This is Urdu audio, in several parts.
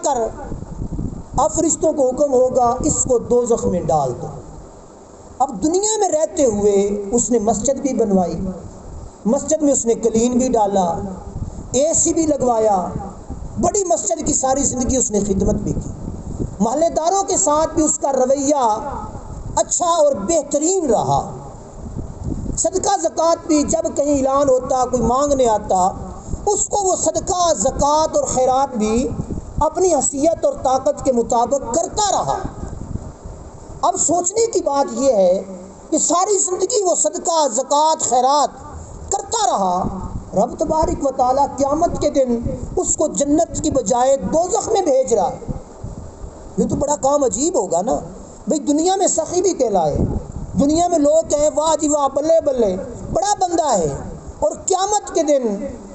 کر اب فرشتوں کو حکم ہوگا اس کو دوزخ میں ڈال دو۔ اب دنیا میں رہتے ہوئے اس نے مسجد بھی بنوائی، مسجد میں اس نے کلین بھی ڈالا، اے سی بھی لگوایا، بڑی مسجد کی ساری زندگی اس نے خدمت بھی کی، محلے داروں کے ساتھ بھی اس کا رویہ اچھا اور بہترین رہا۔ صدقہ زکوٰۃ بھی جب کہیں اعلان ہوتا، کوئی مانگنے آتا، اس کو وہ صدقہ زکوٰۃ اور خیرات بھی اپنی حیثیت اور طاقت کے مطابق کرتا رہا۔ اب سوچنے کی بات یہ ہے کہ ساری زندگی وہ صدقہ زکوٰۃ خیرات کرتا رہا، رب تبارک و تعالیٰ قیامت کے دن اس کو جنت کی بجائے دوزخ میں بھیج رہا ہے۔ یہ تو بڑا کام عجیب ہوگا نا بھئی، دنیا میں سخی بھی کہلائے، دنیا میں لوگ کہیں واہ جی واہ بلے بلے بڑا بندہ ہے، اور قیامت کے دن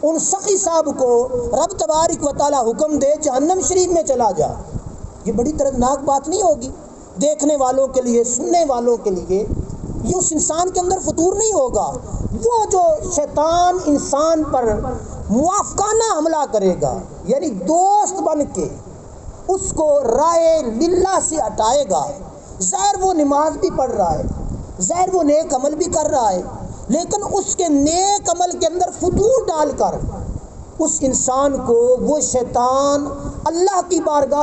ان سخی صاحب کو رب تبارک و تعالیٰ حکم دے جہنم شریف میں چلا جا۔ یہ بڑی دردناک بات نہیں ہوگی دیکھنے والوں کے لیے، سننے والوں کے لیے؟ یہ اس انسان کے اندر فطور نہیں ہوگا؟ وہ جو شیطان انسان پر موافقانہ حملہ کرے گا، یعنی دوست بن کے اس کو رائے للہ سے ہٹائے گا، ظاہر وہ نماز بھی پڑھ رہا ہے، ظاہر وہ نیک عمل بھی کر رہا ہے، لیکن اس کے نیک عمل کے اندر فطور ڈال کر اس انسان کو وہ شیطان اللہ کی بارگاہ